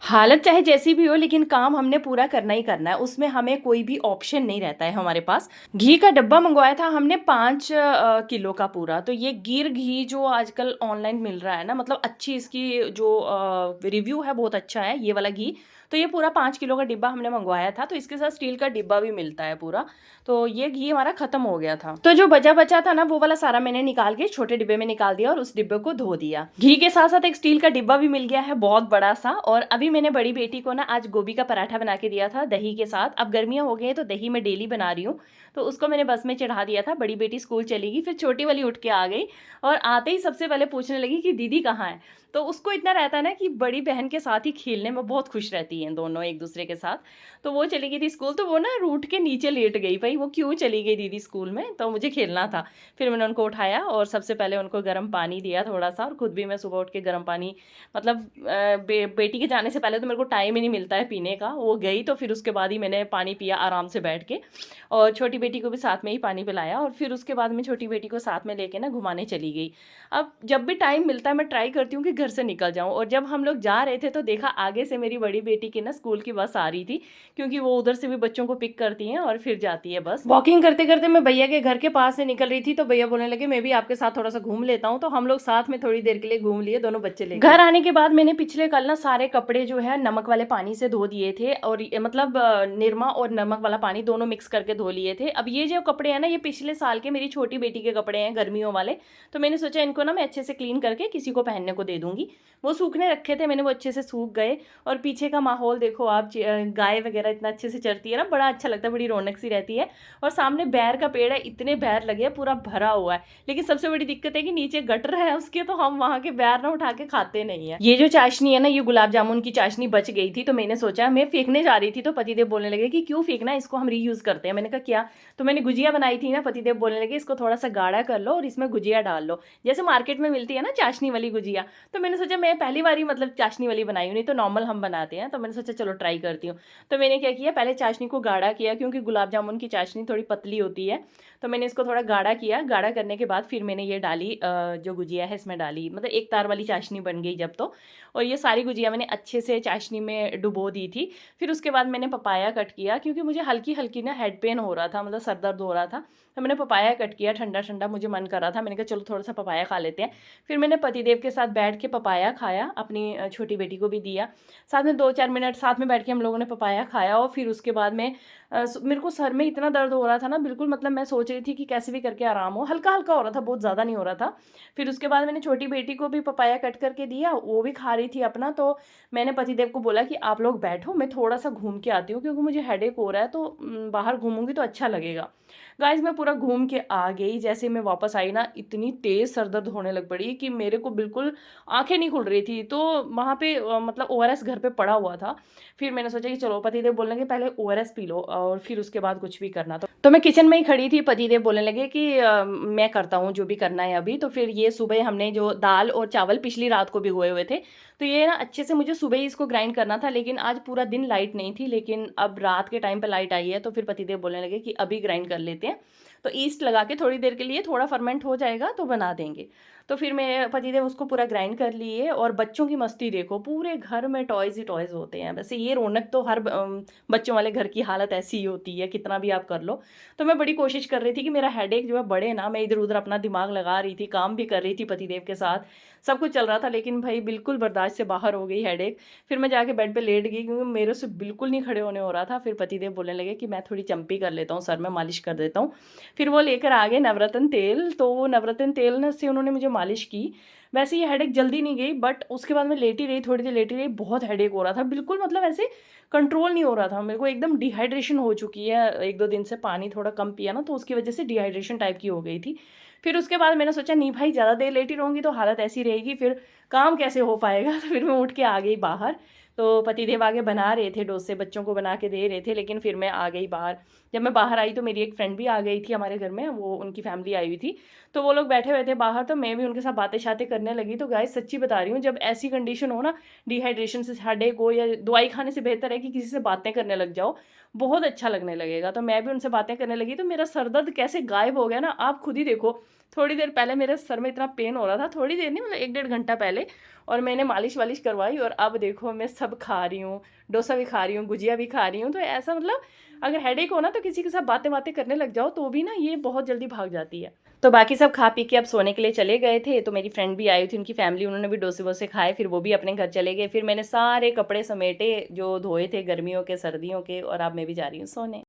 हालत चाहे जैसी भी हो लेकिन काम हमने पूरा करना ही करना है, उसमें हमें कोई भी ऑप्शन नहीं रहता है हमारे पास। घी का डब्बा मंगवाया था हमने 5 किलो का पूरा, तो ये गिर घी जो आजकल ऑनलाइन मिल रहा है ना, मतलब अच्छी इसकी जो रिव्यू है बहुत अच्छा है ये वाला घी। तो ये पूरा 5 किलो का डिब्बा हमने मंगवाया था, तो इसके साथ स्टील का डिब्बा भी मिलता है पूरा। तो ये घी हमारा खत्म हो गया था, तो जो बचा बचा था ना वो वाला सारा मैंने निकाल के छोटे डिब्बे में निकाल दिया और उस डिब्बे को धो दिया। घी के साथ साथ एक स्टील का डिब्बा भी मिल गया है बहुत बड़ा सा। और अभी मैंने बड़ी बेटी को ना आज गोभी का पराठा बना के दिया था दही के साथ। अब गर्मियाँ हो गई हैं तो दही मैं डेली बना रही हूँ, तो उसको मैंने बस में चढ़ा दिया था। बड़ी बेटी स्कूल चली गई, फिर छोटी वाली उठ के आ गई और आते ही सबसे पहले पूछने लगी कि दीदी कहाँ है। तो उसको इतना रहता है ना कि बड़ी बहन के साथ ही खेलने में बहुत खुश रहती हैं दोनों एक दूसरे के साथ। तो वो चली गई थी स्कूल, तो वो ना रूठ के नीचे लेट गई, भाई वो क्यों चली गई दीदी स्कूल में, तो मुझे खेलना था। फिर मैंने उनको उठाया और सबसे पहले उनको गर्म पानी दिया थोड़ा सा, और खुद भी मैं सुबह उठ के गर्म पानी, मतलब बेटी के जाने से पहले तो मेरे को टाइम ही नहीं मिलता है पीने का। वो गई तो फिर उसके बाद ही मैंने पानी पिया आराम से बैठ के, और छोटी बेटी को भी साथ में ही पानी पिलाया। और फिर उसके बाद मैं छोटी बेटी को साथ में लेके ना घुमाने चली गई। अब जब भी टाइम मिलता है मैं ट्राई करती हूँ कि घर से निकल जाऊँ। और जब हम लोग जा रहे थे तो देखा आगे से मेरी बड़ी बेटी की ना स्कूल की बस आ रही थी, क्योंकि वो उधर से भी बच्चों को पिक करती हैं और फिर जाती है बस। वॉकिंग करते करते मैं भैया के घर के पास से निकल रही थी, तो भैया बोलने लगे मैं भी आपके साथ थोड़ा सा घूम लेता हूँ। तो हम लोग साथ में थोड़ी देर के लिए घूम लिए दोनों बच्चे लेकर। घर आने के बाद मैंने पिछले कल ना सारे कपड़े जो है नमक वाले पानी से धो दिए थे, और मतलब निरमा और नमक वाला पानी दोनों मिक्स करके धो लिए थे। अब ये जो कपड़े हैं ना, ये पिछले साल के मेरी छोटी बेटी के कपड़े हैं गर्मियों वाले। तो मैंने सोचा इनको ना मैं अच्छे से क्लीन करके किसी को पहनने को दे दूंगी। वो सूखने रखे थे मैंने, वो अच्छे से सूख गए। और पीछे का माहौल देखो आप, गाय वगैरह इतना अच्छे से चरती है ना, बड़ा अच्छा लगता है, बड़ी रौनक सी रहती है। और सामने बैर का पेड़ है, इतने बैर लगे हैं, पूरा भरा हुआ है। लेकिन सबसे बड़ी दिक्कत है कि नीचे गटर है उसके, तो हम वहाँ के बैर ना उठा के खाते नहीं है। ये जो चाशनी है ना, ये गुलाब जामुन की चाशनी बच गई थी, तो मैंने सोचा मैं फेंकने जा रही थी, तो पतिदेव बोलने लगे कि क्यों फेंकना, इसको हम रीयूज करते हैं। मैंने कहा क्या? तो मैंने गुजिया बनाई थी ना, पतिदेव बोलने लगे इसको थोड़ा सा गाढ़ा कर लो और इसमें गुजिया डाल लो, जैसे मार्केट में मिलती है ना चाशनी वाली गुजिया। तो मैंने सोचा मैं पहली बार ही मतलब चाशनी वाली बनाई हूँ, नहीं तो नॉर्मल हम बनाते हैं। तो मैंने सोचा चलो ट्राई करती हूँ। तो मैंने क्या किया, पहले चाशनी को गाढ़ा किया, क्योंकि गुलाब जामुन की चाशनी थोड़ी पतली होती है। तो मैंने इसको थोड़ा गाढ़ा किया। गाढ़ा करने के बाद फिर मैंने ये डाली, जो गुजिया है इसमें डाली, मतलब एक तार वाली चाशनी बन गई जब तो। और ये सारी गुजिया मैंने अच्छे से चाशनी में डुबो दी थी। फिर उसके बाद मैंने पपाया कट किया, क्योंकि मुझे हल्की हल्की ना हेड पेन हो रहा था, मतलब सर दर्द हो रहा था। तो मैंने पपाया कट किया, ठंडा ठंडा मुझे मन कर रहा था, मैंने कहा चलो थोड़ा सा पपाया खा लेते हैं। फिर मैंने पतिदेव के साथ बैठ के पपाया खाया, अपनी छोटी बेटी को भी दिया। साथ में 2-4 मिनट साथ में बैठ के हम लोगों ने पपाया खाया। और फिर उसके बाद में मेरे को सर में इतना दर्द हो रहा था ना, बिल्कुल मतलब मैं सोच रही थी कि कैसे भी करके आराम हो, हल्का हल्का हो रहा था, बहुत ज़्यादा नहीं हो रहा था। फिर उसके बाद मैंने छोटी बेटी को भी पपाया कट करके दिया, वो भी खा रही थी अपना। तो मैंने पतिदेव को बोला कि आप लोग बैठो, मैं थोड़ा सा घूम के आती हूँ, क्योंकि मुझे हेडेक हो रहा है, तो बाहर घूमूंगी तो अच्छा लगेगा। गाइज मैं पूरा घूम के आ गई, जैसे मैं वापस आई ना, इतनी तेज़ सर दर्द होने लग पड़ी कि मेरे को बिल्कुल आंखें नहीं खुल रही थी। तो वहाँ पे मतलब ओआरएस घर पे पड़ा हुआ था। फिर मैंने सोचा कि चलो, पतिदेव बोलने लगे पहले ओआरएस पी लो और फिर उसके बाद कुछ भी करना। तो मैं किचन में ही खड़ी थी, पतिदेव बोलने लगे कि मैं करता हूँ जो भी करना है अभी। तो फिर ये सुबह हमने जो दाल और चावल पिछली रात को भिगोए हुए थे, तो ये ना अच्छे से मुझे सुबह ही इसको ग्राइंड करना था। लेकिन आज पूरा दिन लाइट नहीं थी, लेकिन अब रात के टाइम पे लाइट आई है, तो फिर पतिदेव बोलने लगे कि अभी ग्राइंड कर लेते हैं। तो ईस्ट लगा के थोड़ी देर के लिए, थोड़ा फर्मेंट हो जाएगा तो बना देंगे। तो फिर मेरे पतिदेव उसको पूरा ग्राइंड कर लिए। और बच्चों की मस्ती देखो, पूरे घर में टॉयज़ ही टॉयज़ होते हैं। वैसे ये रौनक तो हर बच्चों वाले घर की हालत ऐसी ही होती है, कितना भी आप कर लो। तो मैं बड़ी कोशिश कर रही थी कि मेरा हेडेक जो है बढ़े ना, मैं इधर उधर अपना दिमाग लगा रही थी, काम भी कर रही थी पतिदेव के साथ, सब कुछ चल रहा था। लेकिन भाई बिल्कुल बर्दाश्त से बाहर हो गई हेडेक। फिर मैं जाके बेड पे लेट गई, क्योंकि मेरे से बिल्कुल नहीं खड़े होने हो रहा था। फिर पतिदेव बोलने लगे कि मैं थोड़ी चंपी कर लेता हूँ, सर में मालिश कर देता हूँ। फिर वो लेकर आ गए नवरत्न तेल, तो वो नवरत्न तेल से उन्होंने मुझे मालिश की। वैसे ये हेडेक जल्दी नहीं गई, बट उसके बाद मैं लेटी रही, थोड़ी देर लेटी रही, बहुत हेडेक हो रहा था, बिल्कुल मतलब ऐसे कंट्रोल नहीं हो रहा था। मेरे को एकदम डिहाइड्रेशन हो चुकी है, 1-2 दिन से पानी थोड़ा कम पिया ना, तो उसकी वजह से डिहाइड्रेशन टाइप की हो गई थी। फिर उसके बाद मैंने सोचा नहीं भाई, ज़्यादा देर लेटी रहूँगी तो हालत ऐसी रहेगी, फिर काम कैसे हो पाएगा। तो फिर मैं उठ के आ गई बाहर। तो पतिदेव आगे बना रहे थे डोसे, बच्चों को बना के दे रहे थे, लेकिन फिर मैं आ गई बाहर। जब मैं बाहर आई तो मेरी एक फ्रेंड भी आ गई थी हमारे घर में, वो उनकी फैमिली आई हुई थी। तो वो लोग बैठे हुए थे बाहर, तो मैं भी उनके साथ बातें शातें करने लगी। तो गाइस सच्ची बता रही हूँ, जब ऐसी कंडीशन हो ना, डिहाइड्रेशन से हेडेक हो, या दवाई खाने से बेहतर है कि किसी से बातें करने लग जाओ, बहुत अच्छा लगने लगेगा। तो मैं भी उनसे बातें करने लगी, तो मेरा सर दर्द कैसे गायब हो गया ना, आप खुद ही देखो। थोड़ी देर पहले मेरे सर में इतना पेन हो रहा था, थोड़ी देर नहीं मतलब 1-1.5 घंटा पहले, पहले, और मैंने मालिश-वालिश करवाई और अब देखो मैं सब खा रही हूँ, डोसा भी खा रही हूँ, गुजिया भी खा रही हूँ। तो ऐसा मतलब अगर हेडेक हो ना तो किसी के साथ बातें-वातें करने लग जाओ तो भी ना ये बहुत जल्दी भाग जाती है। तो बाकी सब खा पी के अब सोने के लिए चले गए थे, तो मेरी फ्रेंड भी आई थी, उनकी फैमिली, उन्होंने भी डोसे-वोसे खाए, फिर वो भी अपने घर चले गए। फिर मैंने सारे कपड़े समेटे जो धोए थे गर्मियों के, सर्दियों के, और अब मैं भी जा रही हूँ सोने।